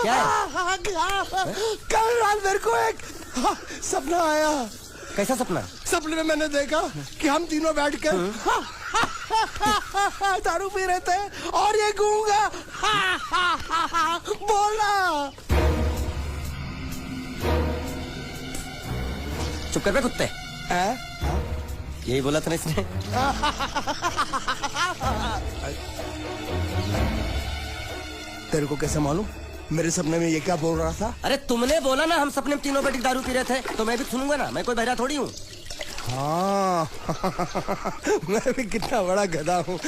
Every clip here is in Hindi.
क्या है? कल रात मेरे को एक सपना आया। कैसा सपना? सपने में मैंने देखा कि हम तीनों बैठकर दारू पी रहे थे और ये गूंगा बोला। चुप कर बे कुत्ते। यही बोला था ना इसने। तेरे को कैसे मालूम मेरे सपने में ये क्या बोल रहा था? अरे तुमने बोला ना हम सपने में तीनों बैठ के दारू पी रहे थे, तो मैं भी सुनूंगा ना। मैं कोई बहरा थोड़ी हूँ। हाँ मैं भी कितना बड़ा गधा हूँ।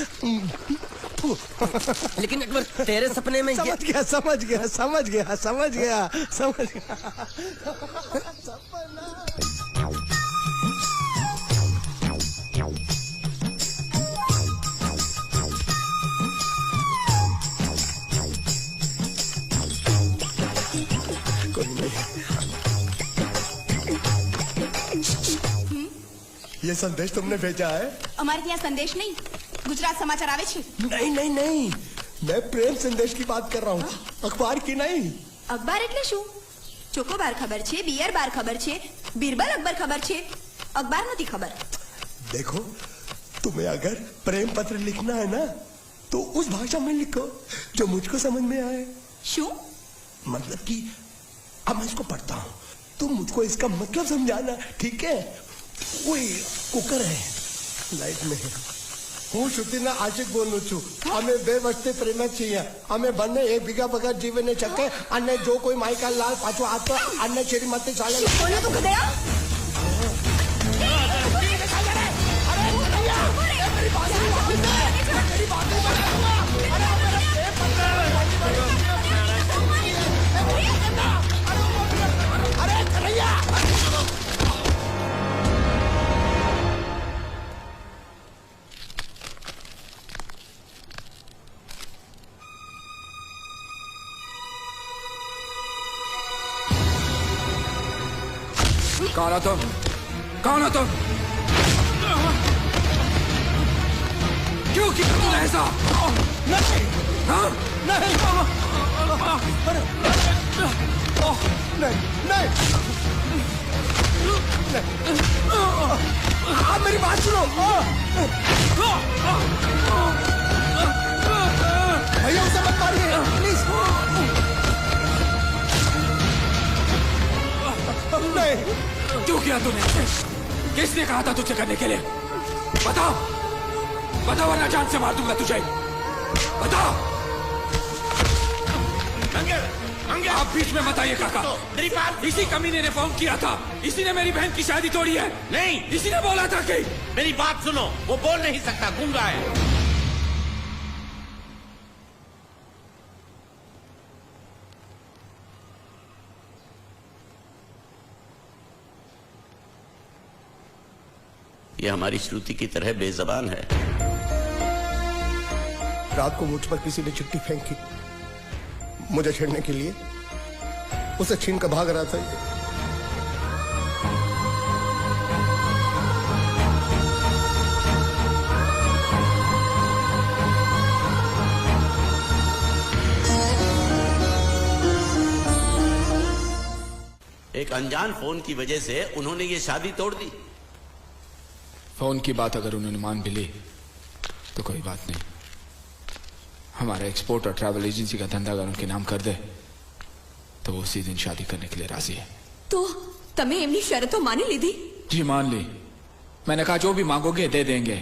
लेकिन एक बार तेरे सपने में समझ गया समझ गया समझ गया समझ गया समझ गया। ये संदेश तुमने भेजा है? અમારે ત્યાં સંદેશ નહીં, ગુજરાત સમાચાર આવે છે। नहीं नहीं नहीं, मैं प्रेम संदेश की बात कर रहा हूँ, अखबार की नहीं। અખબાર એટલે શું? ચોકોબાર ખબર છે, બિયર બાર ખબર છે, બીરબલ અકબર ખબર છે, અખબાર નથી ખબર। देखो, तुम्हें अगर प्रेम पत्र लिखना है ना, तो उस भाषा में लिखो जो मुझको समझ में आए। શું? मतलब कि अब मैं इसको पढ़ता हूँ, तुम मुझको इसका मतलब समझाना, ठीक है? वही कुकर है लाइट में। હું શ્રુતિના આશિક બોલું છું। અમે બે વર્ષથી પ્રેમ છીએ। અમે બંને એક ભેગા વગર જીવી ન શકે અને જો કોઈ માઈકા લાલ પાછો આતો અને શ્રીમતી ચાલે બોલો તું ગધેડા। कौन हो तुम? कौन हो तुम? क्यों किया तुमने ऐसा? नहीं हाँ? नहीं नहीं आप मेरी बात सुनो। भैया उसे मत मारिए प्लीज। नहीं। क्यों किया तूने? किसने कहा था तुझे करने के लिए? बताओ, बताओ वरना जान से मार दूंगा तुझे। बताओ। आप बीच में मत आइए काका। इसी कमीने ने फोन किया था, इसी ने मेरी बहन की शादी तोड़ी है। नहीं, इसी ने बोला था कि मेरी बात सुनो, वो बोल नहीं सकता, गूंगा है। ये हमारी श्रुति की तरह बेजबान है। रात को मुझ पर किसी ने चिट्ठी फेंकी मुझे छेड़ने के लिए। उसे छीन कर भाग रहा था। एक अनजान फोन की वजह से उन्होंने ये शादी तोड़ दी। फोन की बात अगर उन्होंने मान भी ली तो कोई बात नहीं। हमारा एक्सपोर्ट और ट्रैवल एजेंसी का धंधा अगर उनके नाम कर दे तो वो उसी दिन शादी करने के लिए राजी है। तो तमे एमनी शर्तों मानी लीधी? जी मान ली। मैंने कहा जो भी मांगोगे दे देंगे,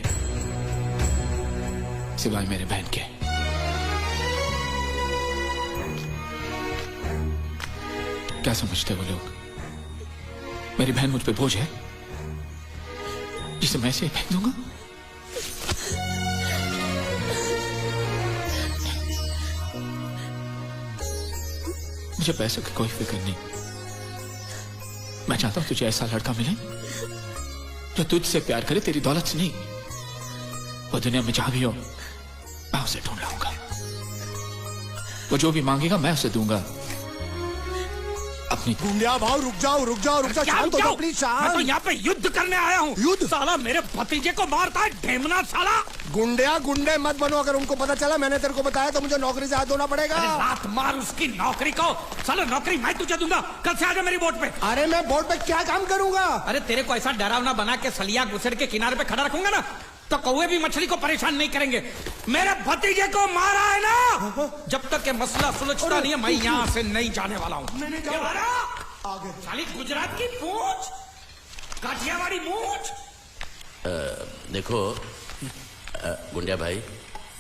सिवाय मेरे बहन के। क्या समझते हो लोग? मेरी बहन मुझ पे बोझ है जिसे मैं ऐसे ही फेंक दूंगा? मुझे पैसों की कोई फिक्र नहीं। मैं चाहता हूं तुझे ऐसा लड़का मिले जो तुझसे प्यार करे, तेरी दौलत से नहीं। वो दुनिया में जहां भी हो मैं उसे ढूंढ लाऊंगा। वो जो भी मांगेगा मैं उसे दूंगा। अपनी गुंडिया भाव रुक जाओ रुक जाओ रुक जाओ, शांत हो जाओ प्लीज, मैं तो शांत। यहाँ पे युद्ध करने आया हूँ। युद्ध? साला मेरे भतीजे को मारता है ढेमना साला। गुंडिया गुंडे मत बनो, अगर उनको पता चला मैंने तेरे को बताया तो मुझे नौकरी से हाथ धोना पड़ेगा। अरे लात मार उसकी नौकरी को। साला नौकरी मैं तुझे दूंगा, कल से आजा मेरी बोट पे। अरे मैं बोर्ड पे क्या काम करूंगा? अरे तेरे को ऐसा डरावना बना के सलिया घुसड़ के किनारे पे खड़ा रखूंगा ना, तो कौवे भी मछली को परेशान नहीं करेंगे। मेरे भतीजे को मारा है ना, जब तक ये मसला सुलझता नहीं है मैं यहाँ से नहीं जाने वाला हूँ। साली गुजरात की पूंछ, काठियावाड़ी मूंछ। देखो गुंडिया भाई,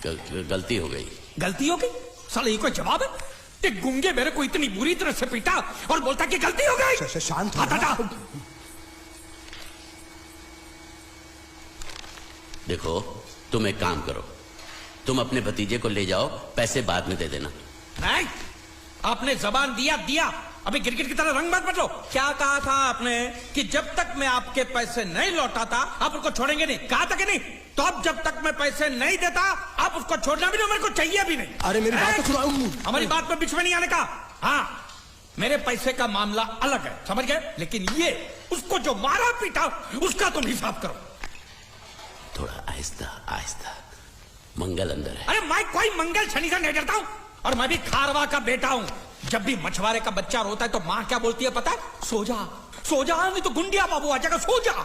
गलती हो गई। गलती हो गई? साले ये कोई जवाब है? ये गुंगे मेरे को इतनी बुरी तरह से पीटा और बोलता कि गलती हो गई। शांत हो हटा। देखो तुम एक काम करो, तुम अपने भतीजे को ले जाओ, पैसे बाद में दे देना। नहीं, आपने जबान दिया। अभी गिरगिट की तरह रंग मत बदलो। क्या कहा था आपने कि जब तक मैं आपके पैसे नहीं लौटाता आप उसको छोड़ेंगे नहीं? कहा था कि नहीं? तो अब जब तक मैं पैसे नहीं देता आप उसको छोड़ना भी नहीं, मेरे को चाहिए भी नहीं। अरे मेरी बात तो सुनाओ। हमारी बात में बीच में नहीं आने का। हाँ, मेरे पैसे का मामला अलग है, समझ गए? लेकिन ये उसको जो मारा पीटा उसका तुम हिसाब करो। थोड़ा आहिस्ता आहिस्ता, मंगल अंदर है। अरे मैं कोई मंगल शनि से नहीं डरता हूँ, और मैं भी खारवा का बेटा हूँ। जब भी मछुआरे का बच्चा रोता है तो माँ क्या बोलती है पता है? सो जा, सो जा, नहीं तो गुंडिया बाबू आ जाएगा, सो जा।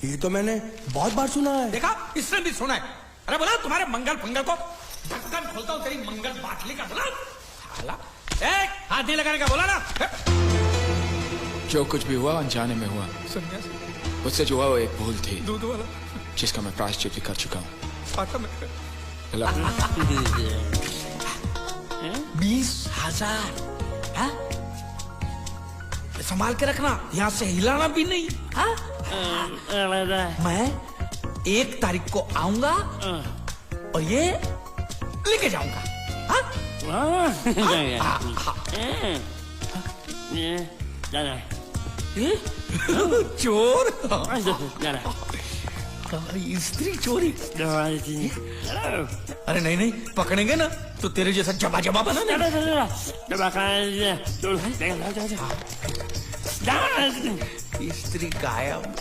ये तो मैंने बहुत बार सुना है। देखा, इसने भी सुना है। अरे बोला तुम्हारे मंगल फंगल को ढक्कन खोलता हूँ तेरी मंगल बाटली का। बोला हाथ नहीं लगाने का, बोला ना। जो कुछ भी हुआ अनजाने में हुआ। उससे जो हुआ वो एक भूल थी दूध वाला जिसका मैं प्रायश्चित भी कर चुका हूँ। 20,000 संभाल के रखना, यहाँ से हिलाना भी नहीं। हाँ? मैं 1 तारीख को आऊंगा और ये लेके जाऊंगा। चोर, स्त्री चोरी। अरे नहीं, पकड़ेंगे ना तो तेरे जैसा जबा बना स्त्री गायब।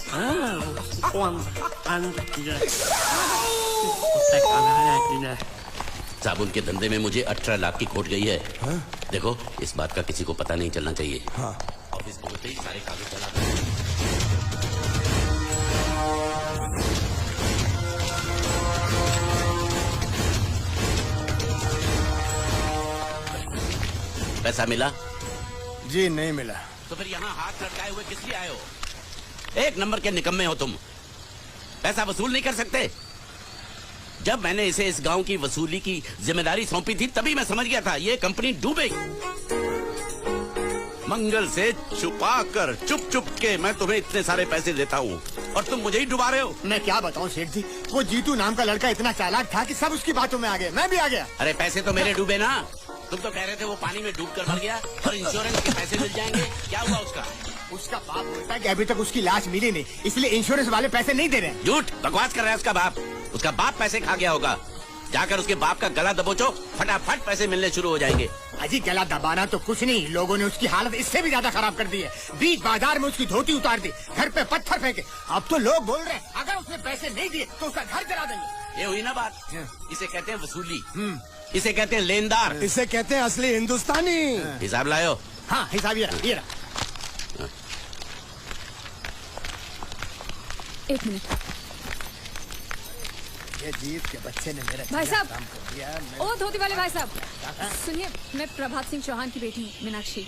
साबुन के धंधे में मुझे 18 लाख की खोट गई है। देखो इस बात का किसी को पता नहीं चलना चाहिए। ऑफिस पहुंचते ही सारे कागज चला दो। पैसा मिला? जी नहीं मिला। तो फिर यहाँ हाथ लटकाए हुए किस लिए आए हो? एक नंबर के निकम्मे हो तुम। पैसा वसूल नहीं कर सकते? जब मैंने इसे इस गांव की वसूली की जिम्मेदारी सौंपी थी तभी मैं समझ गया था ये कंपनी डूबेगी। मंगल से छुपा कर चुप के मैं तुम्हें इतने सारे पैसे देता हूँ और तुम मुझे ही डुबा रहे हो। मैं क्या बताऊँ सेठ जी, वो जीतू नाम का लड़का इतना चालाक था कि सब उसकी बातों में आ गए, मैं भी आ गया। अरे पैसे तो मेरे डूबे ना, तुम तो कह रहे थे वो पानी में डूब कर मर गया और इंश्योरेंस के पैसे मिल जाएंगे। क्या हुआ उसका? उसका बाप बोलता है कि अभी तक उसकी लाश मिली नहीं, इसलिए इंश्योरेंस वाले पैसे नहीं दे रहे। झूठ बकवास कर रहा है उसका बाप। उसका बाप पैसे खा गया होगा। जाकर उसके बाप का गला दबोचो, फटाफट पैसे मिलने शुरू हो जाएंगे। अजी गला दबाना तो कुछ नहीं, लोगों ने उसकी हालत इससे भी ज्यादा खराब कर दी है। बीच बाजार में उसकी धोती उतार दी, घर पे पत्थर फेंके। अब तो लोग बोल रहे हैं अगर उसने पैसे नहीं दिए तो उसका घर जला देंगे। ये हुई ना बात। इसे कहते हैं वसूली, इसे कहते हैं लेनदार, इसे कहते हैं असली हिंदुस्तानी। हिसाब लायो। हाँ हिसाब ये रहा। एक मिनट ये जीत के बच्चे ने मेरा भाई साहब, काम कर दिया। ओ धोती वाले भाई साहब, सुनिए, मैं प्रभात सिंह चौहान की बेटी हूँ मीनाक्षी।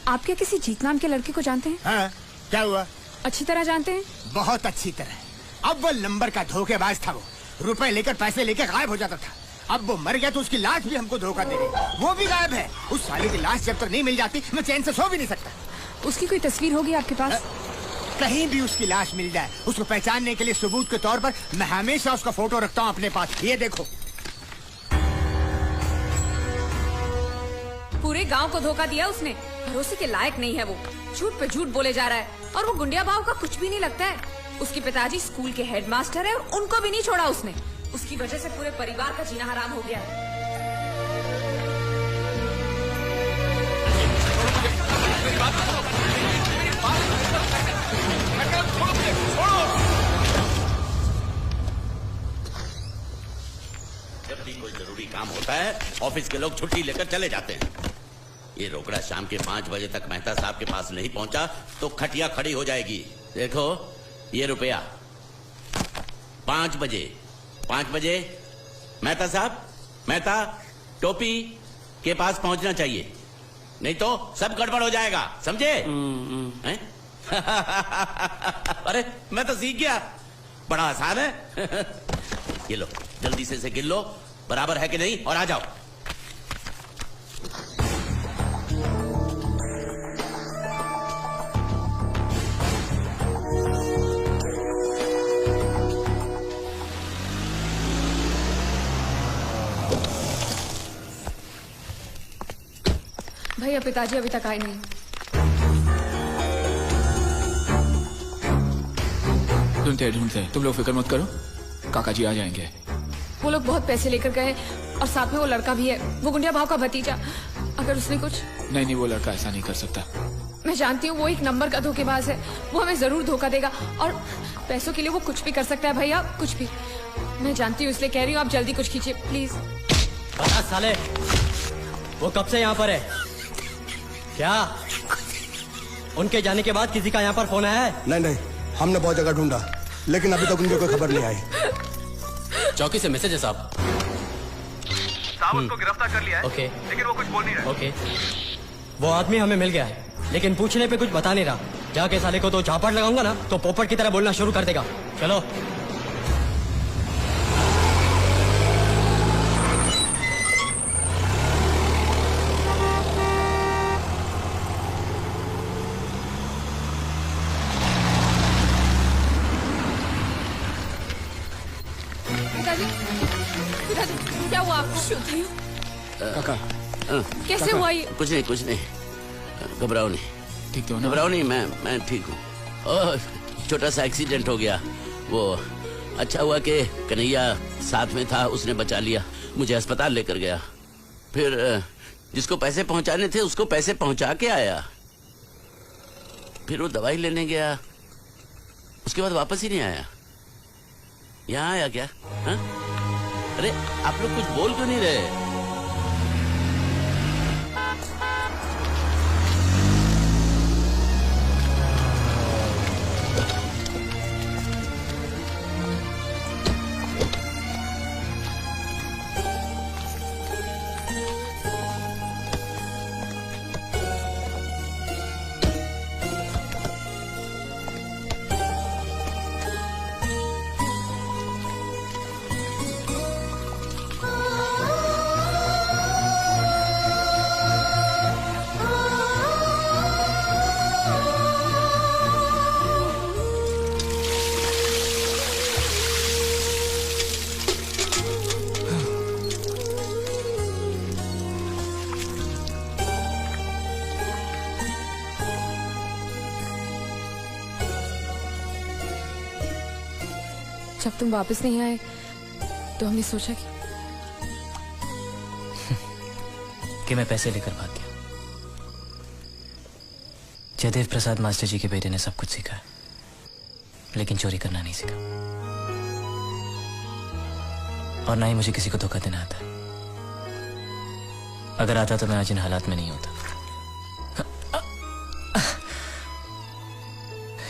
आप क्या किसी जीत नाम के लड़के को जानते हैं? हाँ, क्या हुआ? अच्छी तरह जानते हैं? बहुत अच्छी तरह। अब वो नंबर का धोखेबाज था। वो रुपए लेकर पैसे लेकर गायब हो जाता था। अब वो मर गया तो उसकी लाश भी हमको धोखा दे रही, वो भी गायब है। उस साले की लाश जब तक नहीं मिल जाती मैं चैन से सो भी नहीं सकता। उसकी कोई तस्वीर होगी आपके पास? कहीं भी उसकी लाश मिल जाए, उसको पहचानने के लिए सबूत के तौर पर मैं हमेशा उसका फोटो रखता हूँ अपने पास। ये देखो। पूरे गांव को धोखा दिया उसने। भरोसे के लायक नहीं है वो, झूठ पे झूठ बोले जा रहा है। और वो गुंडिया भाव का कुछ भी नहीं लगता है। उसके पिताजी स्कूल के हेडमास्टर है और उनको भी नहीं छोड़ा उसने। उसकी वजह से पूरे परिवार का जीना हराम हो गया। मेरी बात तो सुनो, मेरी बात तो सुनो। मैं कह रहा हूं, छोड़ो मुझे, छोड़ो। जब भी कोई जरूरी काम होता है ऑफिस के लोग छुट्टी लेकर चले जाते हैं। ये रोकड़ा शाम के 5 बजे तक मेहता साहब के पास नहीं पहुंचा तो खटिया खड़ी हो जाएगी। देखो ये रुपया 5 बजे मेहता साहब, मेहता टोपी के पास पहुंचना चाहिए, नहीं तो सब गड़बड़ हो जाएगा, समझे? हैं? अरे मैं तो सीख गया, बड़ा आसान है। ये लो जल्दी से इसे गिन लो, बराबर है कि नहीं, और आ जाओ। भैया पिताजी अभी तक आए नहीं। ढूंढते तुम लोग फिक्र मत करो, काका जी आ जाएंगे। वो लोग बहुत पैसे लेकर गए और साथ में वो लड़का भी है, वो गुंडिया भाव का भतीजा। अगर उसने कुछ... नहीं, वो लड़का ऐसा नहीं कर सकता। मैं जानती हूँ वो एक नंबर का धोखेबाज है, वो हमें जरूर धोखा देगा और पैसों के लिए वो कुछ भी कर सकता है भैया, कुछ भी। मैं जानती हूँ इसलिए कह रही हूँ, आप जल्दी कुछ कीजिए प्लीज। बता साले, वो कब से यहाँ पर है? क्या उनके जाने के बाद किसी का यहाँ पर फोन आया है? नहीं, हमने बहुत जगह ढूंढा लेकिन अभी तक उनकी कोई खबर नहीं आई। चौकी से मैसेज है साहब। उसको गिरफ्तार कर लिया है। ओके, लेकिन वो कुछ बोल नहीं रहा। ओके, वो आदमी हमें मिल गया है लेकिन पूछने पे कुछ बता नहीं रहा। जाके साले को तो झापड़ लगाऊंगा ना तो पोपट की तरह बोलना शुरू कर देगा। चलो। क्या हुआ आपको? काका कैसे हुआ ये? कुछ नहीं, घबराओ नहीं। ठीक तो ना? घबराओ नहीं, मैं ठीक हूँ। छोटा सा एक्सीडेंट हो गया, वो अच्छा हुआ कि कन्हैया साथ में था, उसने बचा लिया, मुझे अस्पताल लेकर गया। फिर जिसको पैसे पहुंचाने थे उसको पैसे पहुंचा के आया। फिर वो दवाई लेने गया, उसके बाद वापस ही नहीं आया। यहाँ आया क्या? हा? अरे आप लोग कुछ बोल क्यों नहीं रहे? जब तुम वापस नहीं आए तो हमने सोचा कि मैं पैसे लेकर भाग गया। जयदेव प्रसाद मास्टर जी के बेटे ने सब कुछ सीखा है लेकिन चोरी करना नहीं सीखा, और ना ही मुझे किसी को धोखा देना आता है। अगर आता तो मैं आज इन हालात में नहीं होता।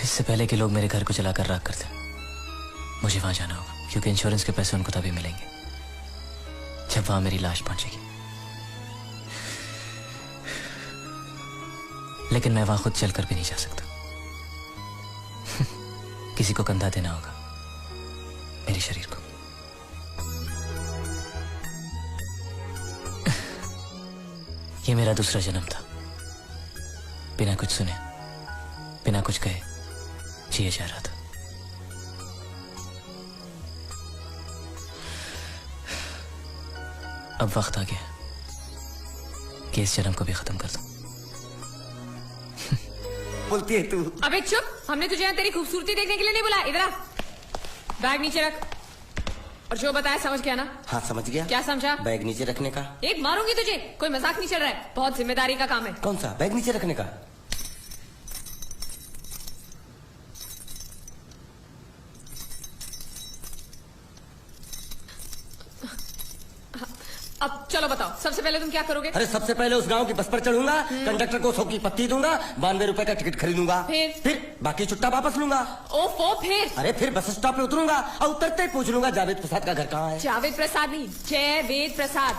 इससे पहले कि लोग मेरे घर को जलाकर राख करते, मुझे वहां जाना होगा क्योंकि इंश्योरेंस के पैसे उनको तभी मिलेंगे जब वहां मेरी लाश पहुंचेगी। लेकिन मैं वहां खुद चलकर भी नहीं जा सकता। किसी को कंधा देना होगा, मेरे शरीर को। ये मेरा दूसरा जन्म था, बिना कुछ सुने बिना कुछ कहे जिए जा रहा था। अब वक्त आ गया कि इस जन्म को भी खत्म कर दूं। बोलती है तू। अबे चुप, हमने तुझे यहाँ तेरी खूबसूरती देखने के लिए नहीं बुलाया। इधर आ, बैग नीचे रख। और जो बताया समझ गया ना? हाँ समझ गया। क्या समझा? बैग नीचे रखने का। एक मारूंगी तुझे, कोई मजाक नहीं चल रहा है, बहुत जिम्मेदारी का काम है। कौन सा बैग नीचे रखने का? अब चलो बताओ, सबसे पहले तुम क्या करोगे? अरे सबसे पहले उस गांव की बस पर चढ़ूंगा, कंडक्टर को 100 की पत्ती दूंगा, 92 रुपए का टिकट खरीदूंगा, फिर बाकी छुट्टा वापस लूंगा। ओफो, फिर? अरे फिर बस स्टॉप पे उतरूंगा और उतरते ही पूछ लूंगा जावेद प्रसाद का घर कहाँ है। जावेद प्रसाद नहीं, जयवेद प्रसाद।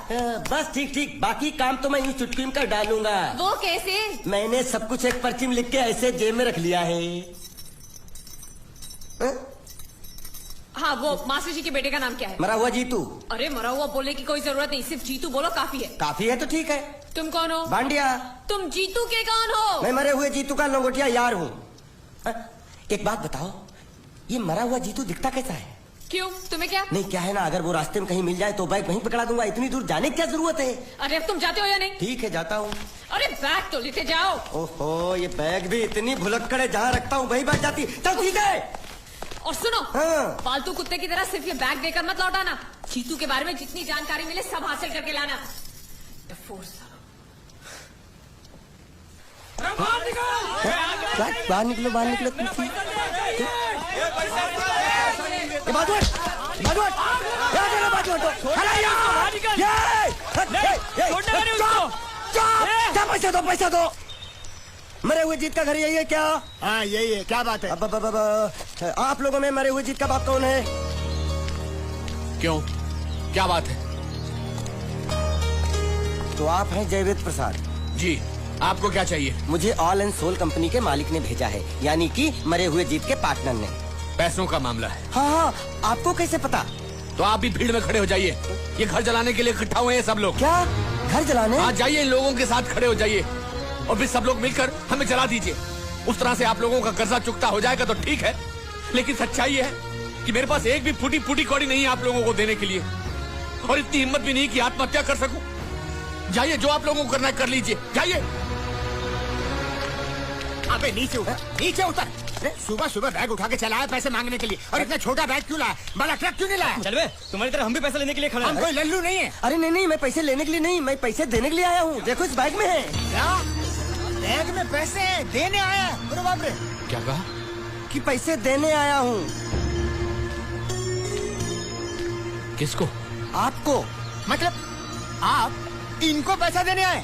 बस ठीक ठीक, बाकी काम तो मैं यूं चुटकी में कर डालूंगा। वो कैसे? मैंने सब कुछ एक पर्ची में लिख के ऐसे जेब में रख लिया है। हाँ, वो मास्टर जी के बेटे का नाम क्या है? मरा हुआ जीतू। अरे मरा हुआ बोलने की कोई जरूरत नहीं, सिर्फ जीतू बोलो काफी है। काफी है तो ठीक है। तुम कौन हो? बांडिया। तुम जीतू के कौन हो? मैं मरे हुए जीतू का लंगोटिया यार हूँ। एक बात बताओ, ये मरा हुआ जीतू दिखता कैसा है? क्यों, तुम्हें क्या? नहीं क्या है ना, अगर वो रास्ते में कहीं मिल जाए तो बैग वहीं पकड़ा दूंगा, इतनी दूर जाने की क्या जरूरत है? अरे अब तुम जाते हो या नहीं? ठीक है जाता हूँ। अरे बैग तो लेते जाओ। ओहो, ये बैग भी इतनी भुलक्कड़ है, जहाँ रखता हूँ वहीं बैठ जाती। चल ठीक है। और सुनो, हाँ। पालतू कुत्ते की तरह सिर्फ ये बैग देकर मत लौटाना। जीतू के बारे में जितनी जानकारी मिले सब हासिल करके लाना। बाहर निकलो, बाहर निकलो। बाजू हट, बाजू हट, बाजू हट। पैसा दो, पैसा दो। मरे हुए जीत का घर यही है क्या? हाँ यही है, क्या बात है? अब आप लोगों में मरे हुए जीत का बाप कौन है? क्यों, क्या बात है? तो आप हैं जयवेद प्रसाद जी, आपको क्या चाहिए? मुझे ऑल एंड सोल कंपनी के मालिक ने भेजा है, यानी कि मरे हुए जीत के पार्टनर ने। पैसों का मामला है। हाँ हाँ, आपको कैसे पता? तो आप भी भीड़ में खड़े हो जाइए, ये घर जलाने के लिए इकट्ठा हुए हैं सब लोग। क्या घर जलाने? हाँ जाइए, इन लोगों के साथ खड़े हो जाइए और फिर सब लोग मिलकर हमें जला दीजिए। उस तरह से आप लोगों का कर्जा चुकता हो जाएगा तो ठीक है, लेकिन सच्चाई है कि मेरे पास एक भी फूटी फूटी कौड़ी नहीं है आप लोगों को देने के लिए, और इतनी हिम्मत भी नहीं कि आत्महत्या कर सकूं। जाइए, जो आप लोगों को करना है कर लीजिए, जाइए। अबे नीचे उतर, नीचे उतर। सुबह सुबह बैग उठा के चला है पैसे मांगने के लिए, और इतना छोटा बैग क्यों लाया? बड़ा ट्रक क्यों नहीं लाया? चल बे, तुम्हारी तरह हम भी पैसे लेने के लिए खड़े हैं। हम कोई लल्लू नहीं है। अरे नहीं नहीं, मैं पैसे लेने के लिए नहीं, मैं पैसे देने के लिए आया हूँ। देखो इस बैग में है। क्या बैग में पैसे देने आया? अरे बाप रे, क्या कहा? कि पैसे देने आया हूँ। किसको? आपको। मतलब आप इनको पैसा देने आए?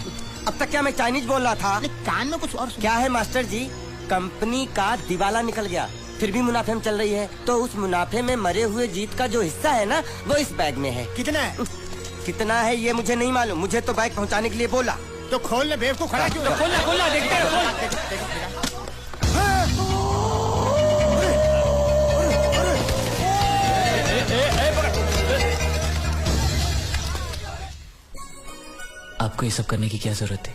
अब तक क्या मैं चाइनीज बोल रहा था? कान में कुछ और क्या है मास्टर जी, कंपनी का दिवाला निकल गया, फिर भी मुनाफे में चल रही है, तो उस मुनाफे में मरे हुए जीत का जो हिस्सा है ना, वो इस बैग में है। कितना है? कितना है ये मुझे नहीं मालूम, मुझे तो बैग पहुंचाने के लिए बोला। तो खोल ले, बेवकूफ खड़ा क्यों? खोलना खोलना, देखते हैं। आपको ये सब करने की क्या जरूरत थी?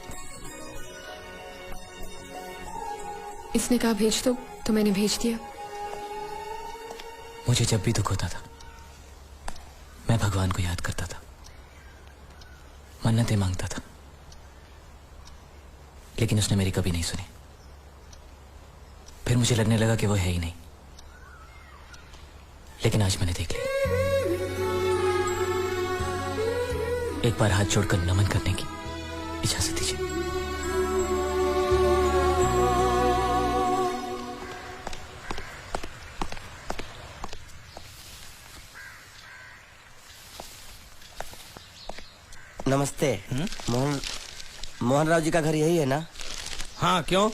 इसने कहा भेज दो तो मैंने भेज दिया। मुझे जब भी दुख होता था मैं भगवान को याद करता था, मन्नतें मांगता था, लेकिन उसने मेरी कभी नहीं सुनी। फिर मुझे लगने लगा कि वो है ही नहीं, लेकिन आज मैंने देख लिया। एक बार हाथ जोड़कर नमन करने की इजाजत दीजिए। नमस्ते। मोहन राव जी का घर यही है ना? हाँ, क्यों?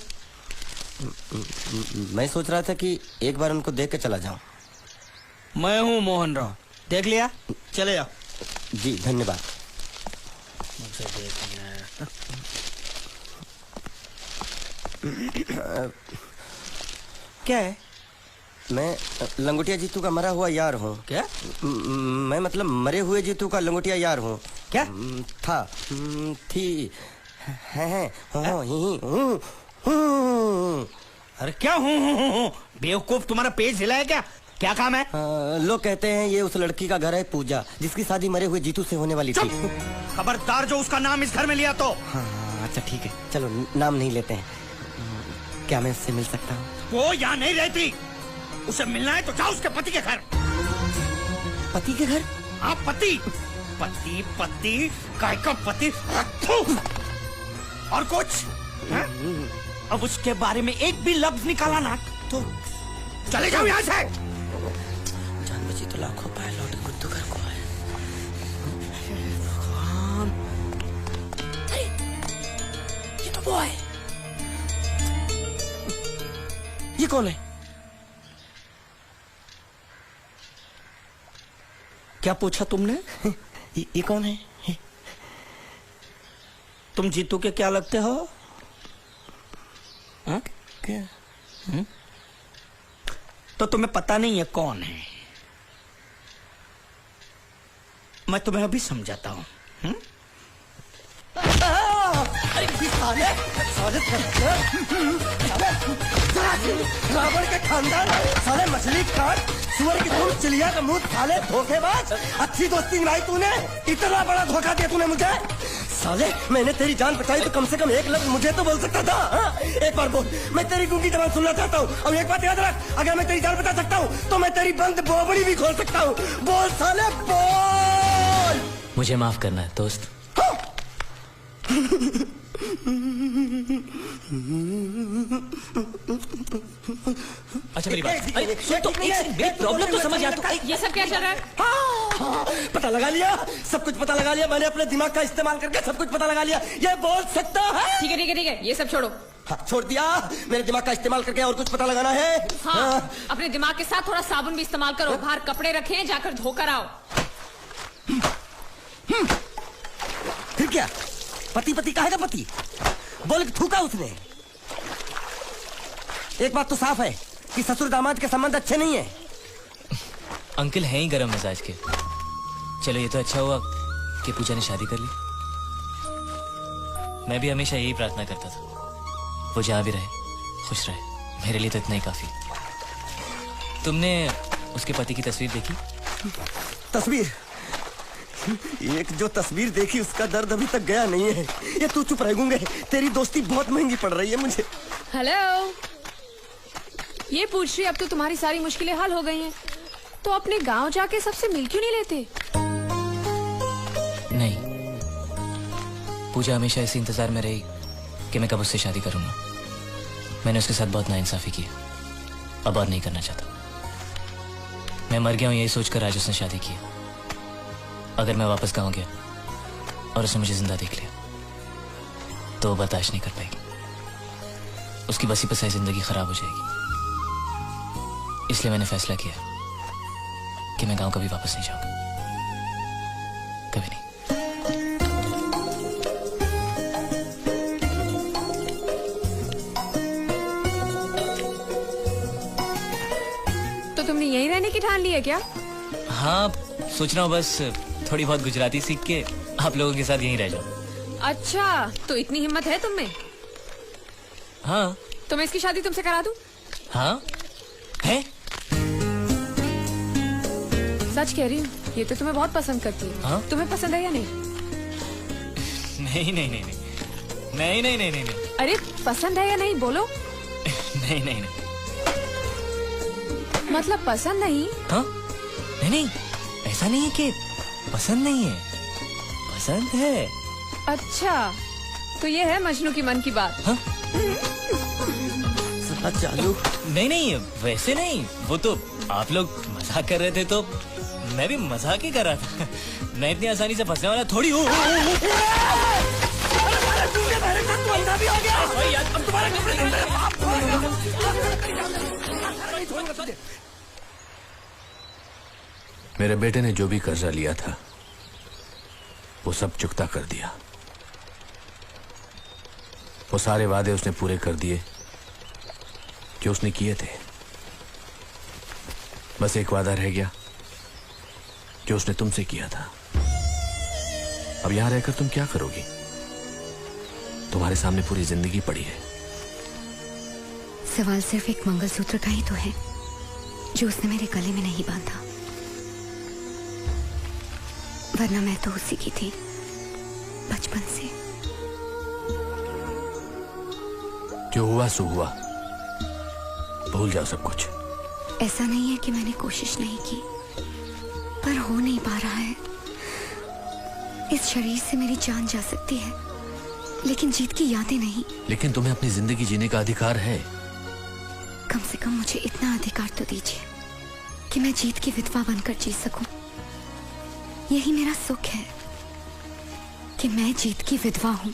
मैं सोच रहा था कि एक बार उनको देख के चला जाऊं। मैं हूँ मोहन राव, देख लिया, चले जाओ। जी धन्यवाद। क्या है? मैं लंगोटिया जीतू का मरा हुआ यार हूँ। क्या? मैं मतलब मरे हुए जीतू का लंगोटिया यार हूँ। क्या? था, थी, है, हूँ। अरे क्या हूँ? बेवकूफ, तुम्हारा पेज हिला है क्या? क्या काम है? लोग कहते हैं ये उस लड़की का घर है पूजा, जिसकी शादी मरे हुए जीतू से होने वाली थी। खबरदार जो उसका नाम इस घर में लिया तो। हाँ अच्छा ठीक है, चलो नाम नहीं लेते हैं। क्या मैं उससे मिल सकता हूँ? वो यहाँ नहीं रहती, उसे मिलना है तो जाओ उसके पति के घर। पति के घर? हाँ पति, पति पति काय का पति। और कुछ है? अब उसके बारे में एक भी लफ्ज निकाला ना तो चले जाओ यहाँ से। जान बची तो लाखों पाए, लौटे गुड्डू घर को आए। बॉय। ये कौन है? क्या पूछा तुमने? ये कौन है? तुम जीतू के क्या लगते हो? हाँ? क्या? तो तुम्हें पता नहीं है कौन है? मैं तुम्हें अभी समझाता हूँ। रावण के खानदान साले मछली काट सुअर की तुम चिड़िया का मुंह साले धोखेबाज। अच्छी दोस्ती निभाई तूने, इतना बड़ा धोखा दिया तूने मुझे। साले मैंने तेरी जान बचाई तो कम से कम एक लफ्ज मुझे तो बोल सकता था। हाँ? एक बार बोल, मैं तेरी गूंगी जबान सुनना चाहता हूँ। और एक बात याद रख, अगर मैं तेरी जान बचा सकता हूँ तो मैं तेरी बंद बोबड़ी भी खोल सकता हूँ। बोल साले बोल। मुझे माफ करना है दोस्त। अच्छा मेरी बात, अरे सुन तो, एक सेकंड, मेरी प्रॉब्लम तो समझ आ। तो ये सब क्या चल रहा है? हाँ, पता लगा लिया, सब कुछ पता लगा लिया मैंने। अपने दिमाग का इस्तेमाल करके सब कुछ पता लगा लिया। ये बोल सकता है? ठीक है ठीक है ठीक है, ये सब छोड़ो। हाँ, छोड़ दिया। मेरे दिमाग का इस्तेमाल करके और कुछ पता लगाना है? हाँ, अपने दिमाग के साथ थोड़ा साबुन भी इस्तेमाल करो। बाहर कपड़े रखे, जाकर धोकर आओ। फिर क्या? पति पति कहेगा पति? बोल के थूका उसने। एक बात तो साफ है कि ससुर दामाद के संबंध अच्छे नहीं है। अंकल हैं ही गरम मिजाज के। चलो ये तो अच्छा हुआ कि पूजा ने शादी कर ली। मैं भी हमेशा यही प्रार्थना करता था, वो जहाँ भी रहे खुश रहे। मेरे लिए तो इतना ही काफी। तुमने उसके पति की तस्वीर देखी? तस्वीर? एक जो तस्वीर देखी उसका दर्द अभी तक गया नहीं है। ये तू चुप रह गूंगे, तेरी दोस्ती बहुत महंगी पड़ रही है मुझे। हेलो, ये पूछ रही अब तो तुम्हारी सारी मुश्किलें हल हो गई हैं, तो अपने गांव जाके सबसे मिल क्यों नहीं लेते? नहीं, पूजा हमेशा इसी इंतजार में रही कि मैं कब उससे शादी करूंगा। मैंने उसके साथ बहुत नाइंसाफी की, अब और नहीं करना चाहता। मैं मर गया हूं यही सोचकर आज उसने शादी की। अगर मैं वापस गांव गया और उसने मुझे जिंदा देख लिया तो वो बर्दाश्त नहीं कर पाएगी। उसकी बसी बसाई जिंदगी खराब हो जाएगी। इसलिए मैंने फैसला किया कि मैं गांव कभी वापस नहीं जाऊंगा, कभी नहीं। तो तुमने यहीं रहने की ठान ली है क्या? हाँ, सोच रहा हूँ बस थोड़ी बहुत गुजराती सीख के आप लोगों के साथ यहीं रह जाऊं। अच्छा, तो इतनी हिम्मत है तुम में? हाँ। तो मैं इसकी शादी तुमसे करा दूं? हाँ है? सच कह रही हूँ, ये तो तुम्हें बहुत पसंद करती है। हाँ? तुम्हें पसंद है या नहीं? नहीं नहीं नहीं नहीं नहीं नहीं नहीं नहीं। अरे पसंद है या नहीं बोलो? नहीं नहीं नहीं। मतलब पसंद नहीं? हाँ? नहीं नहीं, ऐसा नहीं है कि पसंद नहीं है, पसंद है। अच्छा, तो ये है मजनू की मन की बात। हाँ? चालू? नहीं नहीं, वैसे नहीं। वो तो आप लोग मजाक कर रहे थे तो मैं भी मजाक ही कर रहा था। मैं इतनी आसानी से फंसने वाला थोड़ी हूँ। मेरे बेटे ने जो भी कर्जा लिया था वो सब चुकता कर दिया। वो सारे वादे उसने पूरे कर दिए जो उसने किए थे। बस एक वादा रह गया जो उसने तुमसे किया था। अब यहां रहकर तुम क्या करोगी? तुम्हारे सामने पूरी जिंदगी पड़ी है। सवाल सिर्फ एक मंगलसूत्र का ही तो है जो उसने मेरे गले में नहीं बांधा, वरना मैं तो उसी की थी बचपन से। जो हुआ सो हुआ, भूल जाओ सब कुछ। ऐसा नहीं है कि मैंने कोशिश नहीं की, पर हो नहीं पा रहा है। इस शरीर से मेरी जान जा सकती है, लेकिन जीत की यादें नहीं। लेकिन तुम्हें अपनी जिंदगी जीने का अधिकार है। कम से कम मुझे इतना अधिकार तो दीजिए कि मैं जीत की विधवा बनकर जी सकूं। यही मेरा सुख है कि मैं जीत की विधवा हूं।